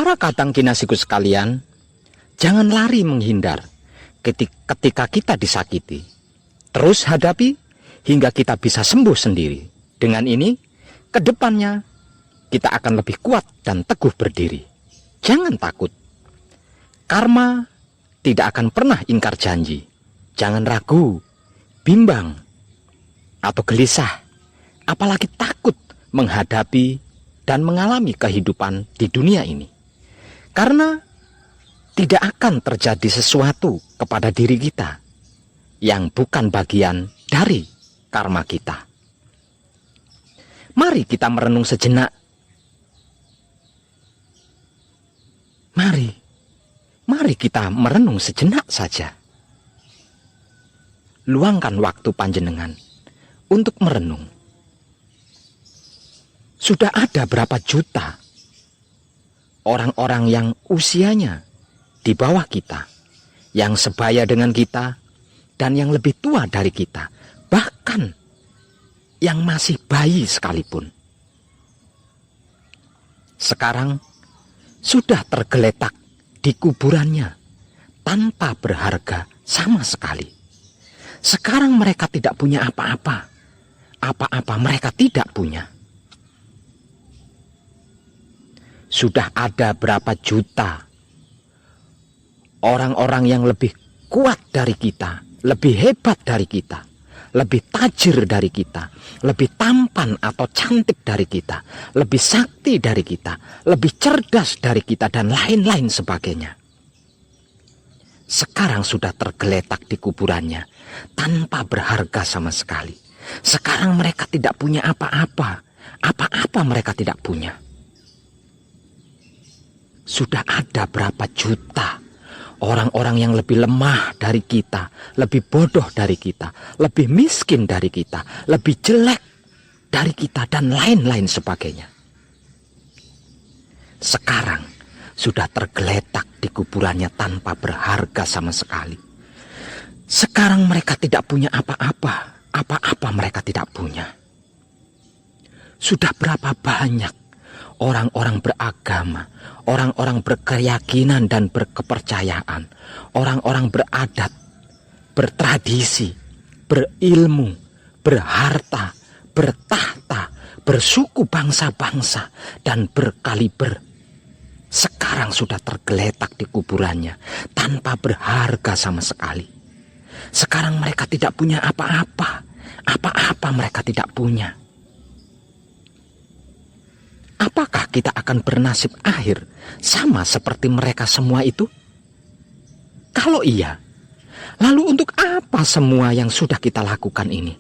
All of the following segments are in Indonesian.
Para kadang kinasiku sekalian, jangan lari menghindar ketika kita disakiti. Terus hadapi hingga kita bisa sembuh sendiri. Dengan ini, ke depannya kita akan lebih kuat dan teguh berdiri. Jangan takut. Karma tidak akan pernah ingkar janji. Jangan ragu, bimbang, atau gelisah, apalagi takut menghadapi dan mengalami kehidupan di dunia ini. Karena tidak akan terjadi sesuatu kepada diri kita yang bukan bagian dari karma kita. Mari kita merenung sejenak. Mari kita merenung sejenak saja. Luangkan waktu panjenengan untuk merenung. Sudah ada berapa juta orang-orang yang usianya di bawah kita, yang sebaya dengan kita, dan yang lebih tua dari kita, bahkan yang masih bayi sekalipun. Sekarang sudah tergeletak di kuburannya tanpa berharga sama sekali. Sekarang mereka tidak punya apa-apa. Apa-apa mereka tidak punya. Sudah ada berapa juta orang-orang yang lebih kuat dari kita, lebih hebat dari kita, lebih tajir dari kita, lebih tampan atau cantik dari kita, lebih sakti dari kita, lebih cerdas dari kita, dan lain-lain sebagainya. Sekarang sudah tergeletak di kuburannya tanpa berharga sama sekali. Sekarang mereka tidak punya apa-apa. Apa-apa mereka tidak punya. Sudah ada berapa juta orang-orang yang lebih lemah dari kita, lebih bodoh dari kita, lebih miskin dari kita, lebih jelek dari kita, dan lain-lain sebagainya. Sekarang sudah tergeletak di kuburannya tanpa berharga sama sekali. Sekarang mereka tidak punya apa-apa. Apa-apa mereka tidak punya. Sudah berapa banyak orang-orang beragama, orang-orang berkeyakinan dan berkepercayaan, orang-orang beradat, bertradisi, berilmu, berharta, bertahta, bersuku bangsa-bangsa, dan berkaliber. Sekarang sudah tergeletak di kuburannya tanpa berharga sama sekali. Sekarang mereka tidak punya apa-apa. Apa-apa mereka tidak punya. Apakah kita akan bernasib akhir sama seperti mereka semua itu? Kalau iya, lalu untuk apa semua yang sudah kita lakukan ini?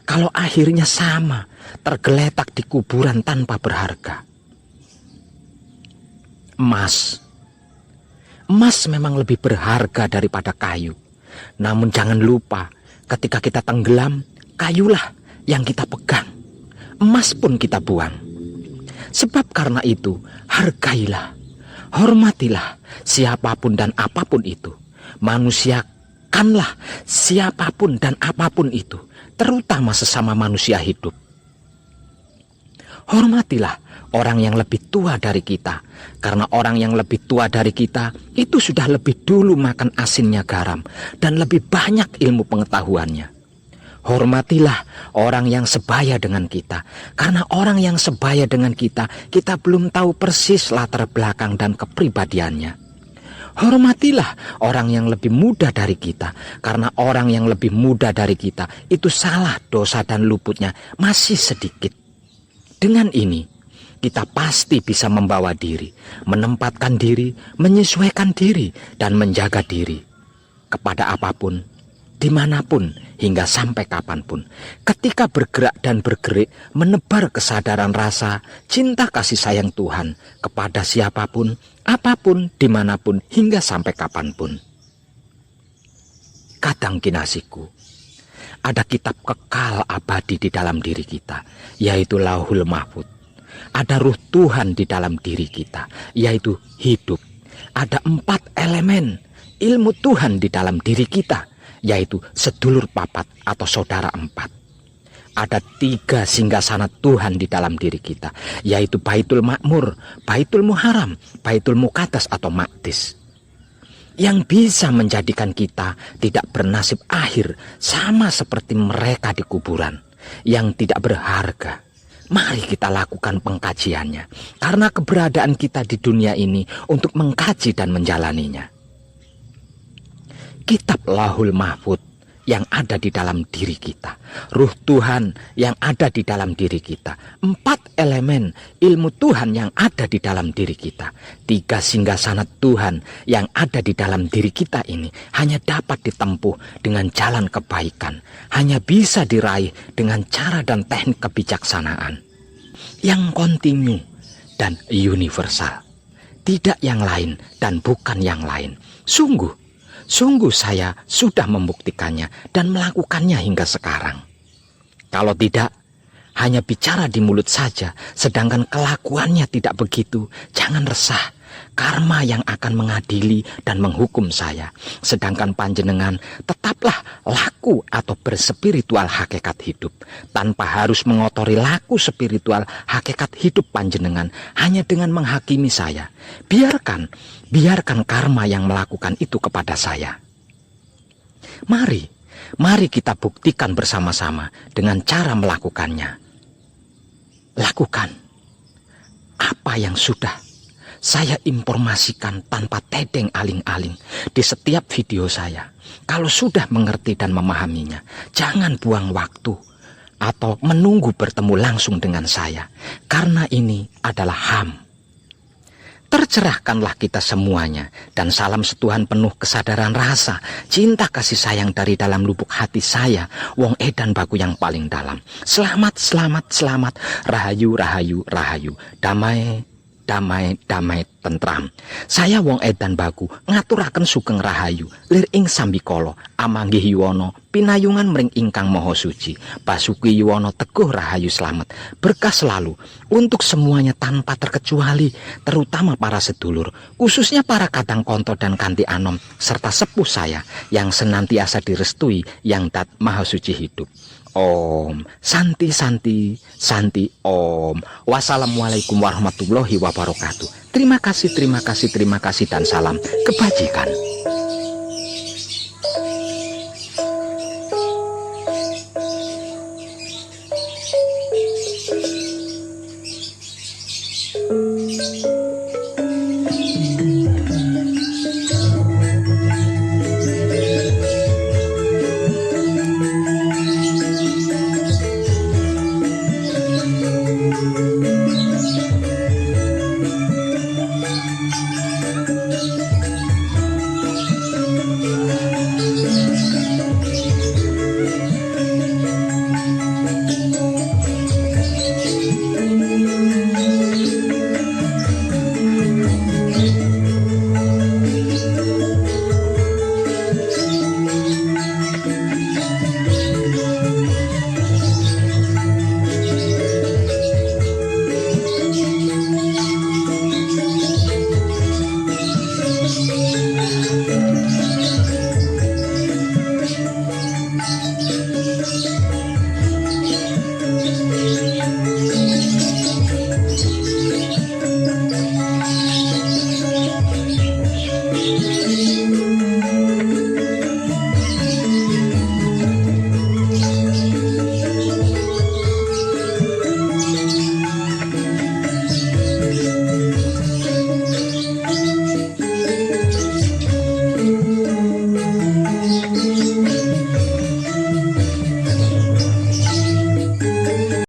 Kalau akhirnya sama, tergeletak di kuburan tanpa berharga. Emas memang lebih berharga daripada kayu. Namun jangan lupa, ketika kita tenggelam, kayulah yang kita pegang. Emas pun kita buang. Sebab karena itu, hargailah, hormatilah siapapun dan apapun itu. Manusiakanlah siapapun dan apapun itu, terutama sesama manusia hidup. Hormatilah orang yang lebih tua dari kita, karena orang yang lebih tua dari kita itu sudah lebih dulu makan asinnya garam dan lebih banyak ilmu pengetahuannya. Hormatilah orang yang sebaya dengan kita, karena orang yang sebaya dengan kita belum tahu persis latar belakang dan kepribadiannya. Hormatilah orang yang lebih muda dari kita, karena orang yang lebih muda dari kita itu salah, dosa dan luputnya masih sedikit. Dengan ini, kita pasti bisa membawa diri, menempatkan diri, menyesuaikan diri, dan menjaga diri kepada apapun, dimanapun, hingga sampai kapanpun. Ketika bergerak dan bergerik, menebar kesadaran rasa, cinta kasih sayang Tuhan kepada siapapun, apapun, dimanapun, hingga sampai kapanpun. Kadang kinasiku, ada kitab kekal abadi di dalam diri kita, yaitu Lauhul Mahfuz. Ada ruh Tuhan di dalam diri kita, yaitu hidup. Ada 4 elemen ilmu Tuhan di dalam diri kita, yaitu sedulur papat atau saudara 4. ada 3 singgasana Tuhan di dalam diri kita, yaitu Baitul Makmur, Baitul Muharram, Baitul Muqaddas atau Maqdis, yang bisa menjadikan kita tidak bernasib akhir sama seperti mereka di kuburan yang tidak berharga. Mari kita lakukan pengkajiannya, karena keberadaan kita di dunia ini untuk mengkaji dan menjalaninya. Kitab Lauhul Mahfudz yang ada di dalam diri kita, Ruh Tuhan yang ada di dalam diri kita, 4 elemen ilmu Tuhan yang ada di dalam diri kita, 3 singgasana Tuhan yang ada di dalam diri kita ini hanya dapat ditempuh dengan jalan kebaikan, hanya bisa diraih dengan cara dan teknik kebijaksanaan yang kontinu dan universal, tidak yang lain dan bukan yang lain. Sungguh saya sudah membuktikannya dan melakukannya hingga sekarang. Kalau tidak, hanya bicara di mulut saja, sedangkan kelakuannya tidak begitu, jangan resah. Karma yang akan mengadili dan menghukum saya. Sedangkan panjenengan tetaplah laku atau berspiritual hakikat hidup, tanpa harus mengotori laku spiritual hakikat hidup panjenengan hanya dengan menghakimi Saya. Biarkan karma yang melakukan itu kepada saya. Mari kita buktikan bersama-sama dengan cara melakukannya. Lakukan apa yang sudah saya informasikan tanpa tedeng aling-aling di setiap video saya. Kalau sudah mengerti dan memahaminya, jangan buang waktu atau menunggu bertemu langsung dengan saya, karena ini adalah HAM. Tercerahkanlah kita semuanya, dan salam setuhan penuh kesadaran rasa, cinta kasih sayang dari dalam lubuk hati saya, Wong Edan Bagu yang paling dalam. Selamat, rahayu, damai, tentram. Saya Wong Edan Bagu ngaturaken sugeng rahayu, lir ing sambikala, amanggih yuwana, pinayungan mring ingkang maha suci, Basuki yuwana teguh rahayu slamet, berkah selalu untuk semuanya tanpa terkecuali, terutama para sedulur, khususnya para kadang konto dan kanti anom, serta sepuh saya yang senantiasa direstui yang dat maha suci hidup. Om, Santi, Om. Wassalamualaikum warahmatullahi wabarakatuh. Terima kasih, dan salam kebajikan.